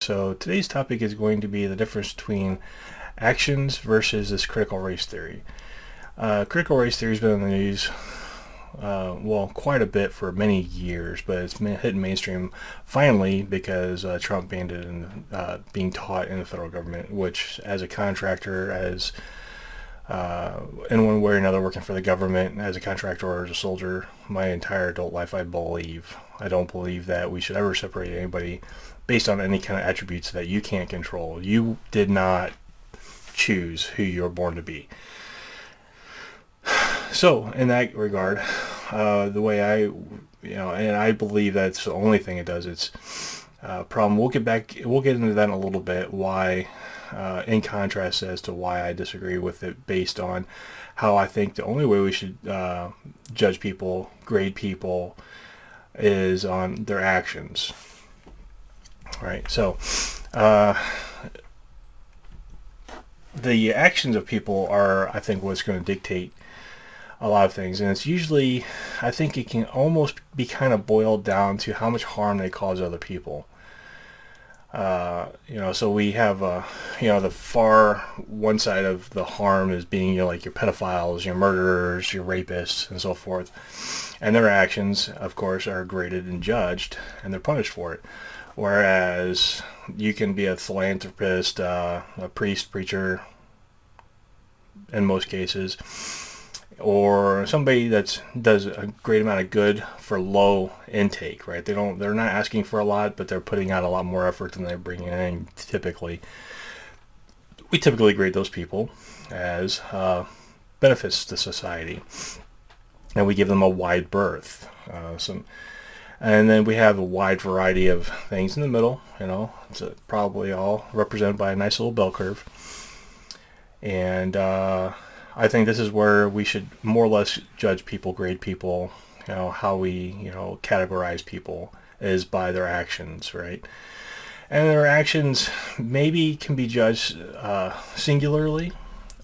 So today's topic is going to be the difference between actions versus this critical race theory. Critical race theory has been in the news, quite a bit for many years, but it's hitting mainstream finally because Trump banned it and being taught in the federal government, which as a contractor, as in one way or another working for the government, as a contractor or as a soldier, my entire adult life, I don't believe that we should ever separate anybody based on any kind of attributes that you can't control. You did not choose who you're born to be. So in that regard, the way and I believe that's the only thing it does. It's problem. We'll get into that in a little bit. Why, in contrast as to why I disagree with it, based on how I think the only way we should judge people, grade people, is on their actions. All right. So the actions of people are, I think, what's going to dictate a lot of things, and it's usually, I think it can almost be kind of boiled down to how much harm they cause other people. So we have, the far one side of the harm is being, like your pedophiles, your murderers, your rapists, and so forth. And their actions, of course, are graded and judged, and they're punished for it. Whereas you can be a philanthropist, a priest, preacher, in most cases, or somebody that does a great amount of good for low intake, right? They're not asking for a lot, but they're putting out a lot more effort than they're bringing in. We typically grade those people as benefits to society, and we give them a wide berth. And then we have a wide variety of things in the middle. It's probably all represented by a nice little bell curve, and I think this is where we should more or less judge people, grade people, how we, categorize people is by their actions, right? And their actions maybe can be judged singularly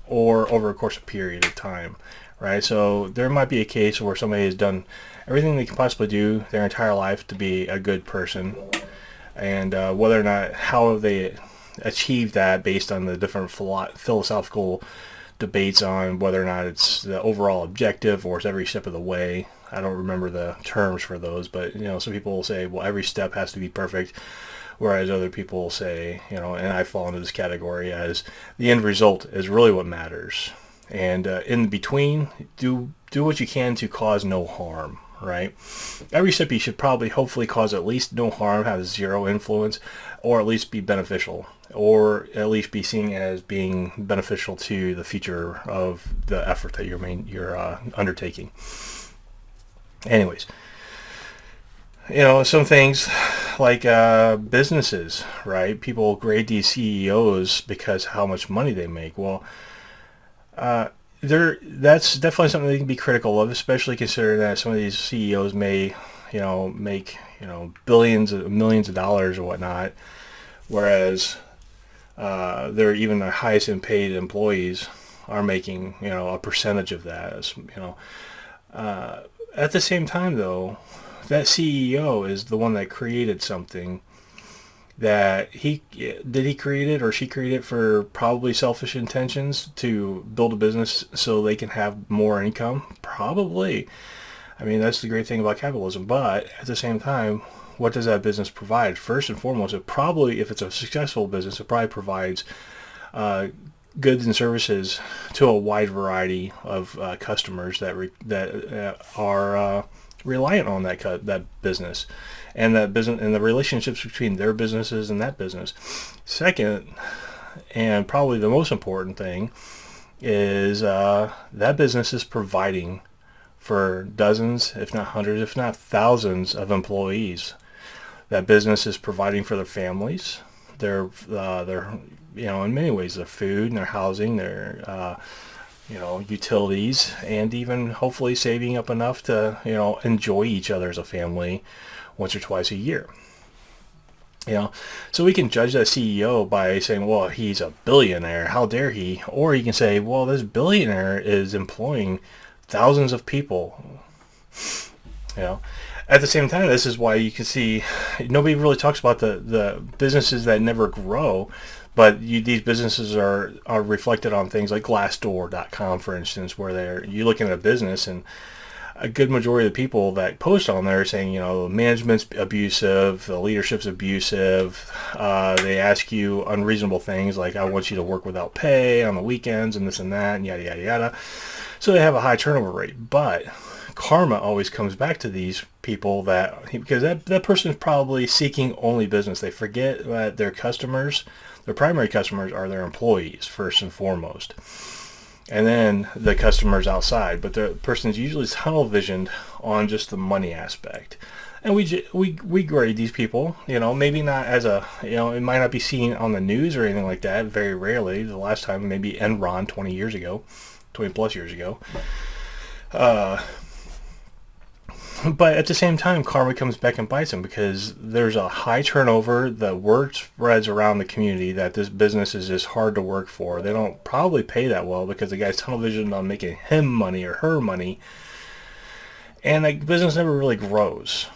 or over a course of period of time, right? So there might be a case where somebody has done everything they can possibly do their entire life to be a good person, and whether or not, how they achieve that based on the different philosophical debates on whether or not it's the overall objective or it's every step of the way. I don't remember the terms for those, but some people will say, well, every step has to be perfect, whereas other people will say, and I fall into this category as the end result is really what matters, and in between, do what you can to cause no harm, right? Every step you should probably hopefully cause at least no harm, have zero influence, or at least be beneficial, or at least be seen as being beneficial to the future of the effort that you're undertaking. Anyways, some things like businesses, right? People grade these CEOs because how much money they make. Well, that's definitely something they can be critical of, especially considering that some of these CEOs may, make, billions of millions of dollars or whatnot, whereas they're even the highest and paid employees are making, a percentage of that. At the same time, though, that CEO is the one that created something that he created or she created for probably selfish intentions to build a business so they can have more income. Probably. I mean, that's the great thing about capitalism. But at the same time, what does that business provide? First and foremost, if it's a successful business, it probably provides goods and services to a wide variety of customers that are reliant on that business, and that business and the relationships between their businesses and that business. Second, and probably the most important thing, is that business is providing for dozens, if not hundreds, if not thousands of employees. That business is providing for their families, their in many ways, their food and their housing, their utilities, and even hopefully saving up enough to enjoy each other as a family once or twice a year. So we can judge that CEO by saying, well, he's a billionaire, how dare he? Or you can say, well, this billionaire is employing thousands of people. At the same time, this is why you can see nobody really talks about the businesses that never grow, but these businesses are reflected on things like Glassdoor.com, for instance, where you're looking at a business and a good majority of the people that post on there are saying, management's abusive, the leadership's abusive. They ask you unreasonable things like, I want you to work without pay on the weekends and this and that and yada, yada, yada. So they have a high turnover rate. But karma always comes back to these people because that person is probably seeking only business. They forget that their primary customers are their employees first and foremost. And then the customers outside, but the person's usually tunnel visioned on just the money aspect. And we grade these people, maybe not as it might not be seen on the news or anything like that, very rarely. The last time, maybe Enron 20 plus years ago. But at the same time, karma comes back and bites them because there's a high turnover. The word spreads around the community that this business is just hard to work for. They don't probably pay that well because the guy's tunnel visioned on making him money or her money. And the business never really grows,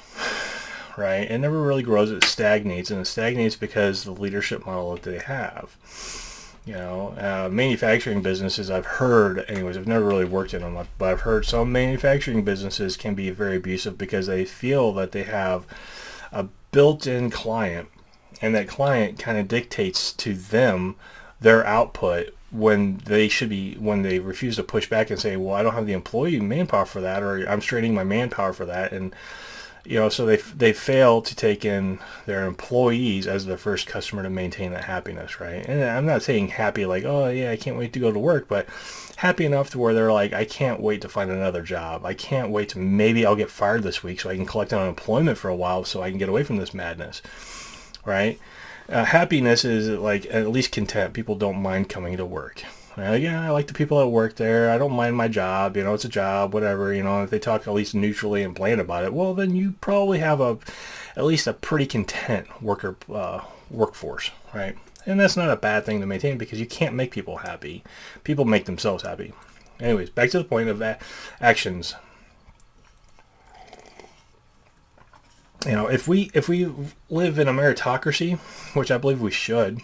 right? It never really grows. It stagnates, and it stagnates because of the leadership model that they have. Manufacturing businesses, I've heard, anyways, I've never really worked in them, but I've heard some manufacturing businesses can be very abusive because they feel that they have a built-in client, and that client kind of dictates to them their output when they refuse to push back and say, well, I don't have the employee manpower for that, or I'm straining my manpower for that, and so they fail to take in their employees as their first customer to maintain that happiness, right? And I'm not saying happy like, oh yeah, I can't wait to go to work, but happy enough to where they're like, I can't wait to find another job. I can't wait to, maybe I'll get fired this week so I can collect unemployment for a while so I can get away from this madness, right? Happiness is like at least content. People don't mind coming to work. I like the people that work there. I don't mind my job. It's a job, whatever. If they talk at least neutrally and bland about it, well, then you probably have at least a pretty content workforce, right? And that's not a bad thing to maintain because you can't make people happy. People make themselves happy. Anyways, back to the point of actions. If we live in a meritocracy, which I believe we should,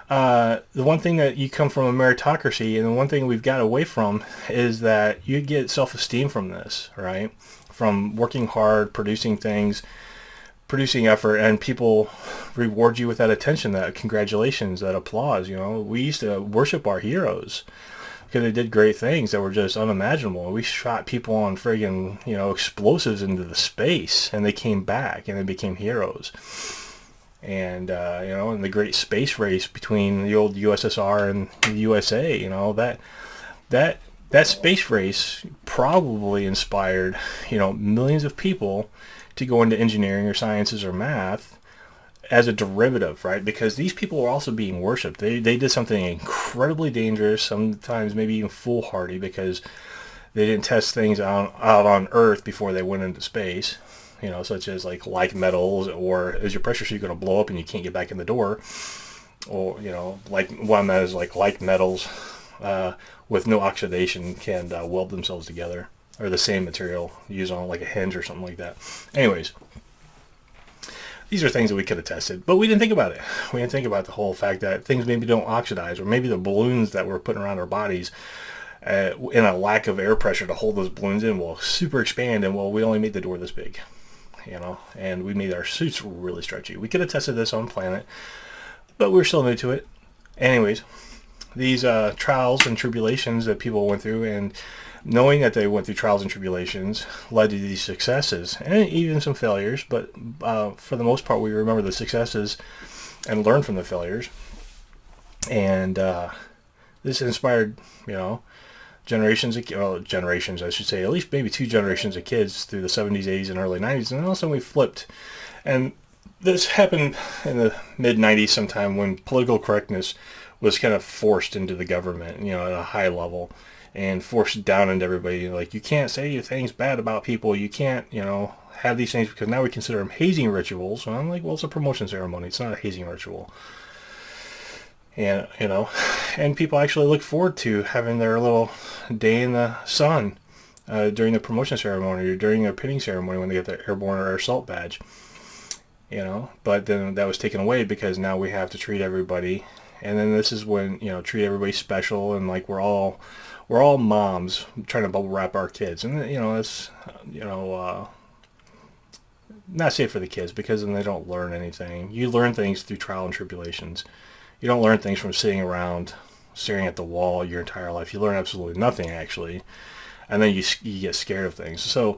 the one thing that you come from a meritocracy, and the one thing we've got away from is that you get self-esteem from this, right? From working hard, producing things, producing effort, and people reward you with that attention, that congratulations, that applause. We used to worship our heroes because they did great things that were just unimaginable. We shot people on friggin', explosives into the space, and they came back and they became heroes. And in the great space race between the old USSR and the USA, that space race probably inspired millions of people to go into engineering or sciences or math as a derivative, right? Because these people were also being worshipped. They did something incredibly dangerous, sometimes maybe even foolhardy, because they didn't test things out on Earth before they went into space. Such as like metals, or is your pressure suit going to blow up and you can't get back in the door? Or, like one that is like metals with no oxidation can weld themselves together, or the same material used on like a hinge or something like that. Anyways, these are things that we could have tested, but we didn't think about it. We didn't think about the whole fact that things maybe don't oxidize, or maybe the balloons that we're putting around our bodies in a lack of air pressure to hold those balloons in will super expand, and we only made the door this big. And we made our suits really stretchy. We could have tested this on planet, but we're still new to it. Anyways, these trials and tribulations that people went through, and knowing that they went through trials and tribulations, led to these successes and even some failures. But for the most part, we remember the successes and learn from the failures. And this inspired, generations, I should say, at least maybe two generations of kids through the 70s, 80s, and early 90s. And all of a sudden we flipped. And this happened in the mid-90s sometime, when political correctness was kind of forced into the government, at a high level, and forced down into everybody. Like, you can't say things bad about people. You can't, have these things, because now we consider them hazing rituals. And I'm like, well, it's a promotion ceremony. It's not a hazing ritual. And, and people actually look forward to having their little day in the sun during the promotion ceremony or during a pinning ceremony when they get their airborne or assault badge. But then that was taken away because now we have to treat everybody. And then this is when, treat everybody special, and like we're all moms trying to bubble wrap our kids. And, it's, not safe for the kids because then they don't learn anything. You learn things through trial and tribulations. You don't learn things from sitting around staring at the wall your entire life. You learn absolutely nothing, actually. And then you get scared of things. So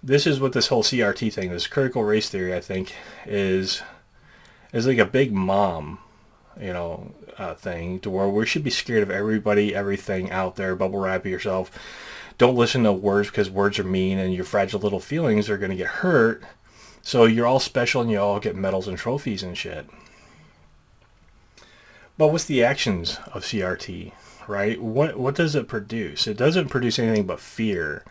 this is what this whole CRT thing, this critical race theory, I think, is like a big mom, thing to where we should be scared of everybody, everything out there. Bubble wrap yourself. Don't listen to words because words are mean and your fragile little feelings are going to get hurt. So you're all special and you all get medals and trophies and shit. But what's the actions of CRT, right? What does it produce? It doesn't produce anything but fear.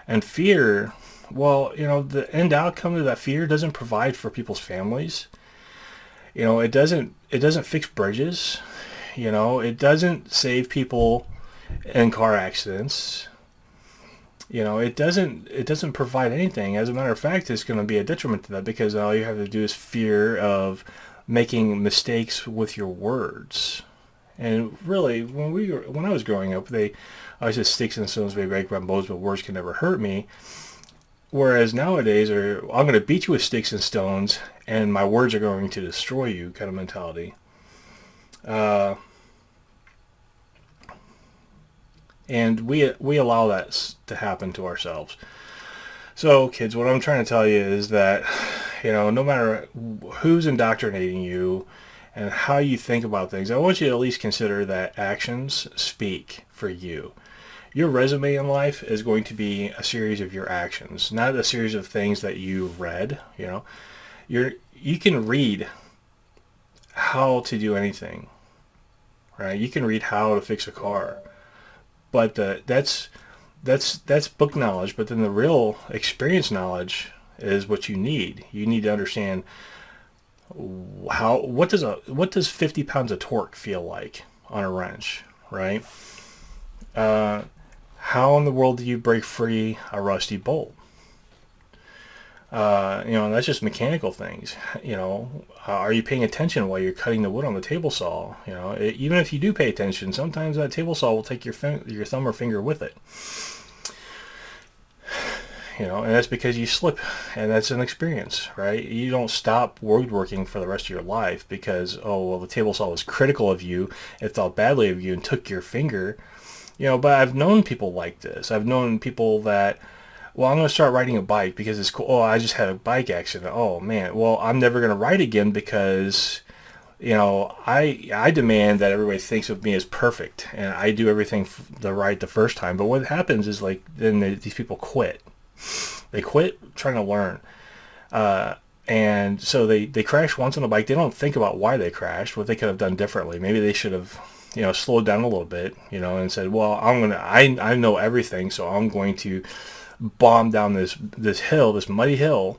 And fear, well, the end outcome of that fear doesn't provide for people's families. It doesn't fix bridges. It doesn't save people in car accidents. It doesn't provide anything. As a matter of fact, it's going to be a detriment to that because all you have to do is fear of making mistakes with your words. And really, when I was growing up, I always said sticks and stones may break my bones, but words can never hurt me. Whereas nowadays, I'm going to beat you with sticks and stones, and my words are going to destroy you kind of mentality. And we allow that to happen to ourselves. So, kids, what I'm trying to tell you is that, no matter who's indoctrinating you and how you think about things, I want you to at least consider that actions speak for you. Your resume in life is going to be a series of your actions, not a series of things that you read. You can read how to do anything, right? You can read how to fix a car, but that's book knowledge. But then the real experience knowledge is what you need. You need to understand what does 50 pounds of torque feel like on a wrench, right? How in the world do you break free a rusty bolt? That's just mechanical things. Are you paying attention while you're cutting the wood on the table saw? Even if you do pay attention, sometimes that table saw will take your thumb or finger with it. And that's because you slip, and that's an experience, right? You don't stop woodworking for the rest of your life because, the table saw was critical of you, it thought badly of you, and took your finger. But I've known people like this. I've known people that, I'm going to start riding a bike because it's cool. I just had a bike accident. Oh, man. Well, I'm never going to ride again because, I demand that everybody thinks of me as perfect, and I do everything right the first time. But what happens is, then these people quit. They quit trying to learn. And so they crash once on a bike. They don't think about why they crashed, what they could have done differently. Maybe they should have slowed down a little bit, and said, I know everything, so I'm going to bomb down this hill, this muddy hill,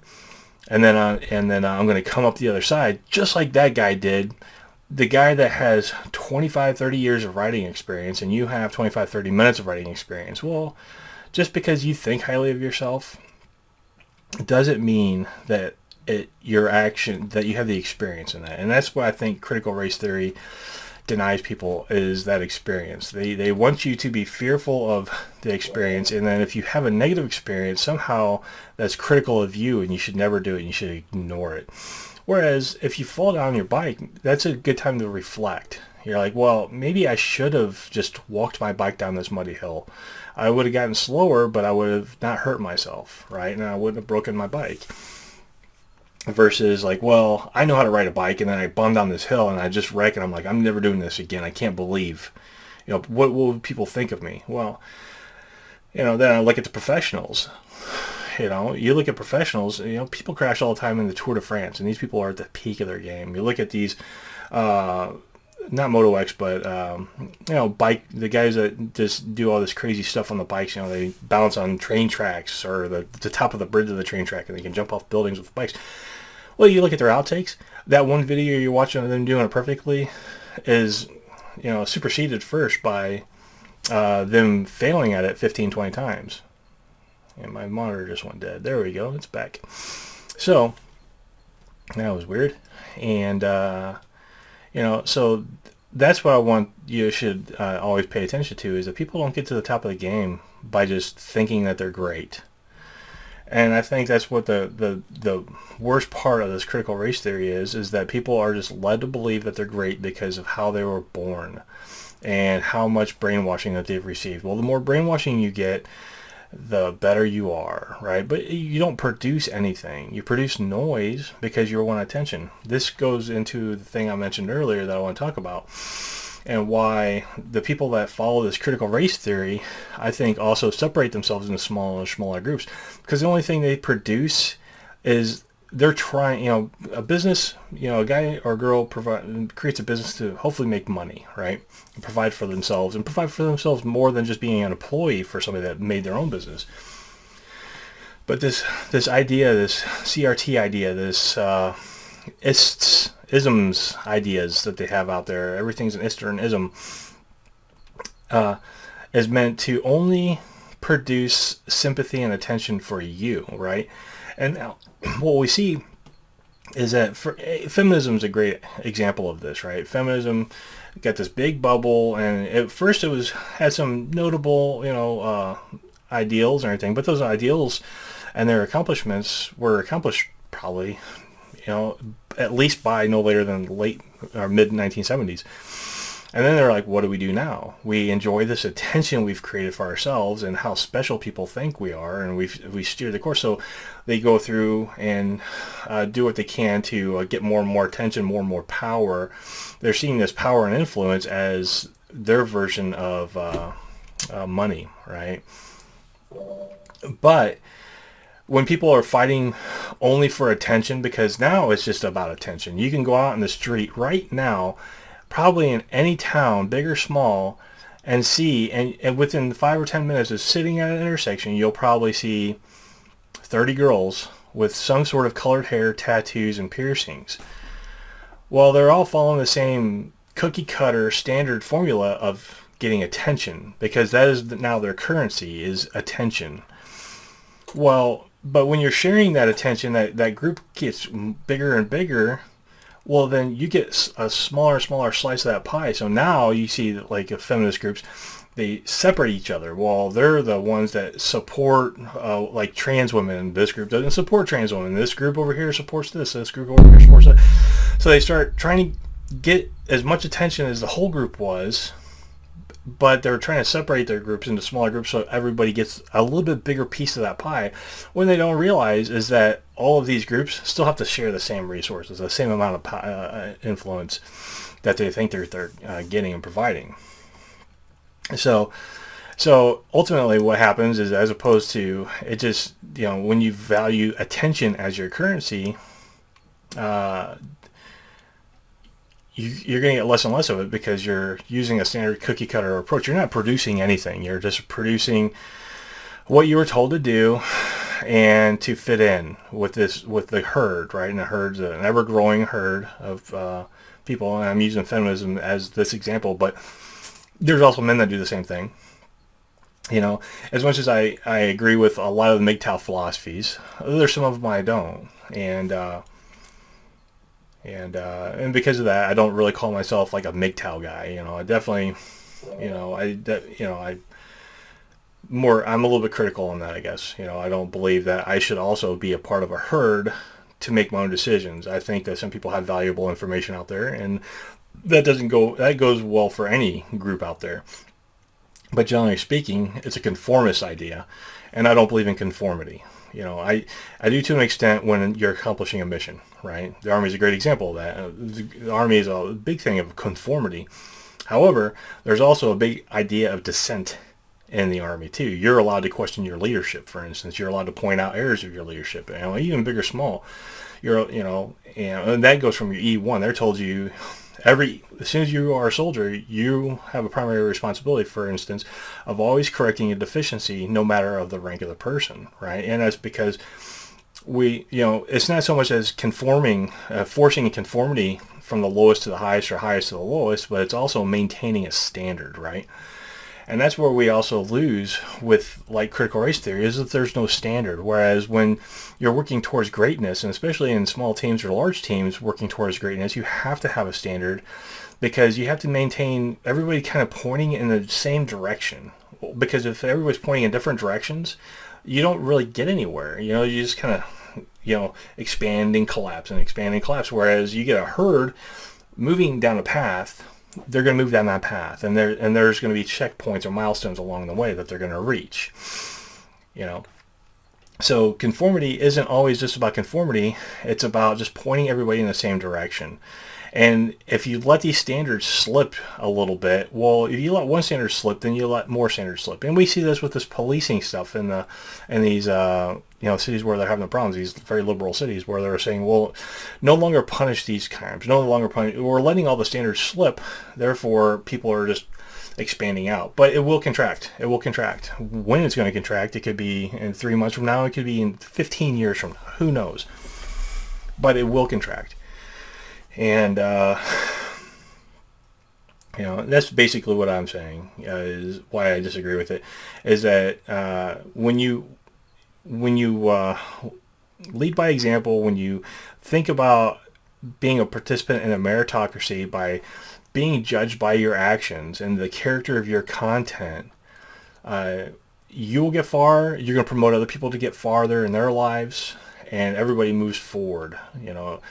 and then I'm going to come up the other side, just like that guy did. The guy that has 25, 30 years of riding experience, and you have 25, 30 minutes of riding experience. Well, just because you think highly of yourself doesn't mean that your action, that you have the experience in that. And that's what I think critical race theory denies people, is that experience. They want you to be fearful of the experience, and then if you have a negative experience, somehow that's critical of you and you should never do it and you should ignore it. Whereas if you fall down your bike, that's a good time to reflect. You're like, maybe I should have just walked my bike down this muddy hill. I would have gotten slower, but I would have not hurt myself, right? And I wouldn't have broken my bike. Versus I know how to ride a bike, and then I bomb down this hill and I just wreck, and I'm like, I'm never doing this again. I can't believe, what will people think of me? Well, then I look at the professionals. You look at professionals, people crash all the time in the Tour de France, and these people are at the peak of their game. You look at these, not Moto X, but, the guys that just do all this crazy stuff on the bikes, they bounce on train tracks or the top of the bridge of the train track, and they can jump off buildings with bikes. Well, you look at their outtakes, that one video you're watching of them doing it perfectly is, superseded first by them failing at it 15, 20 times. And my monitor just went dead. There we go. It's back. So that was weird. And so that's what I want you should always pay attention to, is that people don't get to the top of the game by just thinking that they're great. And I think that's what the worst part of this critical race theory is that people are just led to believe that they're great because of how they were born and how much brainwashing that they've received. Well, the more brainwashing you get, the better you are, right? But you don't produce anything. You produce noise because you want attention. This goes into the thing I mentioned earlier that I want to talk about, and why the people that follow this critical race theory, I think, also separate themselves into smaller groups, because the only thing they produce is they're trying, a business, a guy or girl creates a business to hopefully make money, right? And provide for themselves more than just being an employee for somebody that made their own business. But this idea, this CRT idea, this isms ideas that they have out there, everything's an ist or an ism, is meant to only produce sympathy and attention for you, right? And now, what we see is that feminism is a great example of this, right? Feminism got this big bubble, and at first it had some notable, ideals and everything, but those ideals and their accomplishments were accomplished probably, at least by no later than late or mid 1970s. And then they're like, what do we do now? We enjoy this attention we've created for ourselves and how special people think we are, and we steer the course. So they go through and do what they can to get more and more attention, more and more power. They're seeing this power and influence as their version of money, right? But when people are fighting only for attention, because now it's just about attention. You can go out in the street right now, probably in any town, big or small, and see, and within 5 or 10 minutes of sitting at an intersection, you'll probably see 30 girls with some sort of colored hair, tattoos, and piercings. Well, they're all following the same cookie cutter standard formula of getting attention, because that is now their currency, is attention. Well, but when you're sharing that attention, that group gets bigger and bigger. Well, then you get a smaller and smaller slice of that pie. So now you see that, like, feminist groups, they separate each other. Well, they're the ones that support, like, trans women. This group doesn't support trans women. This group over here supports this. This group over here supports that. So they start trying to get as much attention as the whole group was, but they're trying to separate their groups into smaller groups so everybody gets a little bit bigger piece of that pie. What they don't realize is that all of these groups still have to share the same resources, the same amount of influence that they think they're getting and providing. So ultimately what happens is, as opposed to it just, when you value attention as your currency, you're going to get less and less of it, because you're using a standard cookie cutter approach. You're not producing anything. You're just producing what you were told to do and to fit in with the herd, right? And the herd's an ever-growing herd of people. And I'm using feminism as this example, but there's also men that do the same thing. As much as I agree with a lot of the MGTOW philosophies, there's some of them I don't. And because of that, I don't really call myself like a MGTOW guy. I definitely, I'm a little bit critical on that, I guess. I don't believe that I should also be a part of a herd to make my own decisions. I think that some people have valuable information out there, and that goes well for any group out there. But generally speaking, it's a conformist idea, and I don't believe in conformity. I do to an extent when you're accomplishing a mission, right? The Army is a great example of that. The Army is a big thing of conformity. However, there's also a big idea of dissent in the Army too. You're allowed to question your leadership, for instance. You're allowed to point out errors of your leadership, even big or small. And that goes from your E1. They're told you as soon as you are a soldier, you have a primary responsibility, for instance, of always correcting a deficiency, no matter of the rank of the person, right? And that's because it's not so much as forcing conformity from the lowest to the highest or highest to the lowest, but it's also maintaining a standard, right? And that's where we also lose with like critical race theory, is that there's no standard. Whereas when you're working towards greatness, and especially in small teams or large teams working towards greatness, you have to have a standard, because you have to maintain everybody kind of pointing in the same direction. Because if everybody's pointing in different directions, you don't really get anywhere. You know, you just kind of, you know, expand and collapse and expand and collapse. Whereas you get a herd moving down a path, they're going to move down that path, and there's going to be checkpoints or milestones along the way that they're going to reach. You know, so conformity isn't always just about conformity. It's about just pointing everybody in the same direction. And if you let these standards slip a little bit, well, if you let one standard slip, then you let more standards slip. And we see this with this policing stuff in these you know, cities where they're having the problems, these very liberal cities where they're saying, well, no longer punish these crimes, no longer punish. We're letting all the standards slip, therefore people are just expanding out. But it will contract. It will contract. When it's going to contract, it could be in 3 months from now, it could be in 15 years from now, who knows? But it will contract. And, you know, that's basically what I'm saying, is why I disagree with it, is that when you lead by example, when you think about being a participant in a meritocracy by being judged by your actions and the character of your content, you will get far. You're going to promote other people to get farther in their lives, and everybody moves forward, you know.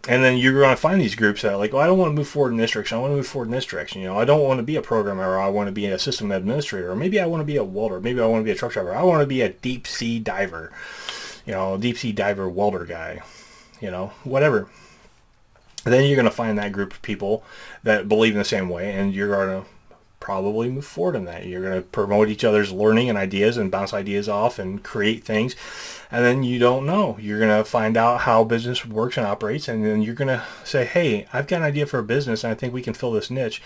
And then you're going to find these groups that are like, well, I don't want to move forward in this direction. I want to move forward in this direction. You know, I don't want to be a programmer, or I want to be a system administrator, or maybe I want to be a welder. Maybe I want to be a truck driver. I want to be a deep sea diver, you know, deep sea diver welder guy, you know, whatever. Then you're going to find that group of people that believe in the same way, and you're going to probably move forward in that. You're going to promote each other's learning and ideas and bounce ideas off and create things. And then you don't know. You're going to find out how business works and operates, and then you're going to say, hey, I've got an idea for a business, and I think we can fill this niche.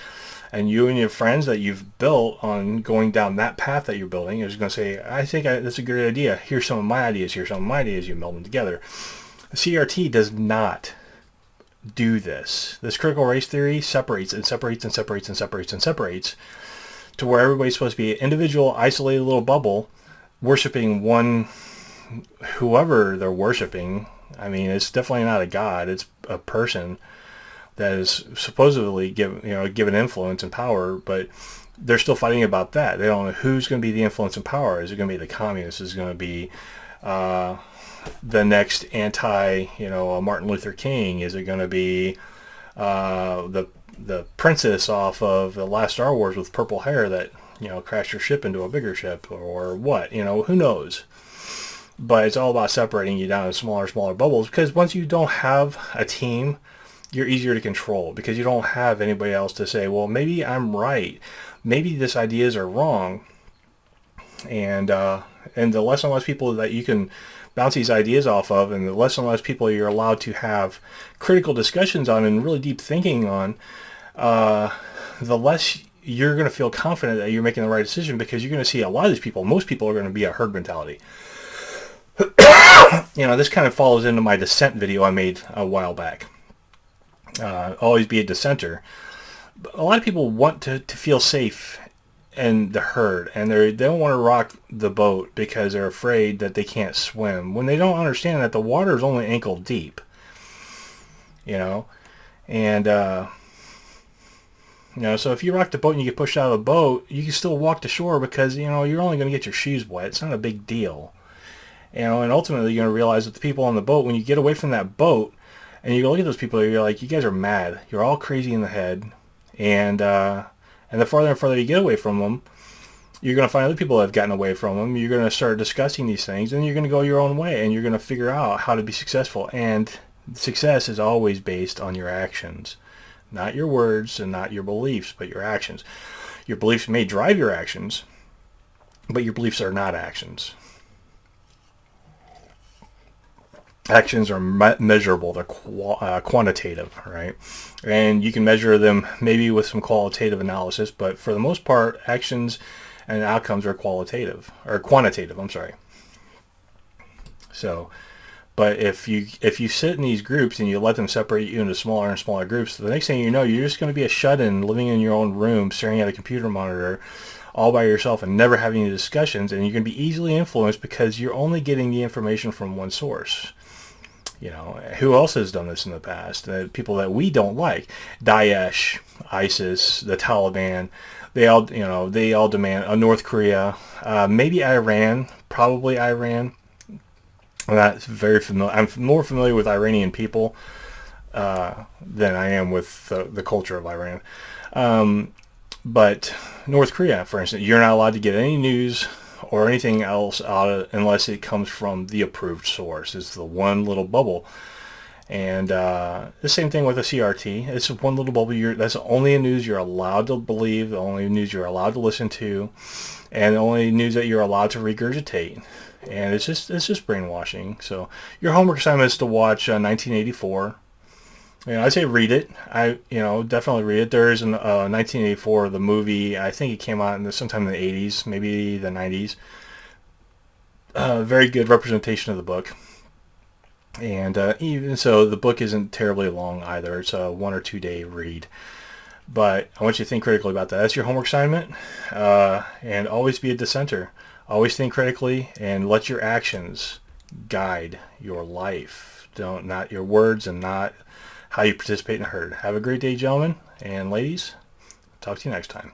And you and your friends that you've built on going down that path that you're building is going to say, I think that's a great idea. Here's some of my ideas. Here's some of my ideas. You meld them together. The CRT does not do this. This critical race theory separates and separates and separates and separates and separates to where everybody's supposed to be an individual, isolated little bubble, worshiping one, whoever they're worshiping. I mean, it's definitely not a god. It's a person that is supposedly given influence and power, but they're still fighting about that. They don't know who's going to be the influence and power. Is it going to be the communists? Is it going to be the next Martin Luther King? Is it going to be the princess off of the last Star Wars with purple hair that, you know, crashed her ship into a bigger ship, or what? You know, who knows? But it's all about separating you down in smaller bubbles, because once you don't have a team, you're easier to control, because you don't have anybody else to say, well, maybe I'm right. Maybe these ideas are wrong. And the less and less people that you can bounce these ideas off of, and the less and less people you're allowed to have critical discussions on and really deep thinking on, the less you're going to feel confident that you're making the right decision, because you're going to see a lot of these people, most people are going to be a herd mentality. You know, this kind of follows into my dissent video I made a while back. Always be a dissenter. A lot of people want to feel safe in the herd, and they don't want to rock the boat because they're afraid that they can't swim, when they don't understand that the water is only ankle deep. You know, and you know, so if you rock the boat and you get pushed out of the boat, you can still walk to shore, because, you know, you're only going to get your shoes wet. It's not a big deal. You know, and ultimately you're going to realize that the people on the boat, when you get away from that boat and you look at those people, you're like, you guys are mad. You're all crazy in the head. And the farther and farther you get away from them, you're going to find other people that have gotten away from them. You're going to start discussing these things, and you're going to go your own way, and you're going to figure out how to be successful. And success is always based on your actions, not your words and not your beliefs, but your actions. Your beliefs may drive your actions, but your beliefs are not actions. Actions are measurable. They're quantitative, right? And you can measure them maybe with some qualitative analysis, but for the most part, actions and outcomes are quantitative. I'm sorry. So, but if you sit in these groups and you let them separate you into smaller and smaller groups, the next thing you know, you're just going to be a shut-in living in your own room, staring at a computer monitor all by yourself and never having any discussions, and you can be easily influenced because you're only getting the information from one source. You know, who else has done this in the past? People that we don't like, Daesh, ISIS, the Taliban, they all demand North Korea, maybe Iran, probably Iran. I'm not very familiar. I'm more familiar with Iranian people than I am with the culture of Iran. But North Korea, for instance, you're not allowed to get any news or anything else unless it comes from the approved source. It's the one little bubble. And the same thing with the CRT. It's one little bubble. That's the only news you're allowed to believe, the only news you're allowed to listen to, and the only news that you're allowed to regurgitate. And it's just brainwashing. So your homework assignment is to watch 1984. I say read it. Definitely read it. There is an 1984, the movie. I think it came out sometime in the 80s, maybe the 90s. Very good representation of the book. And even so, the book isn't terribly long either. It's a 1 or 2 day read. But I want you to think critically about that. That's your homework assignment. And always be a dissenter. Always think critically and let your actions guide your life. Not your words and not how you participate in the herd. Have a great day, gentlemen and ladies. Talk to you next time.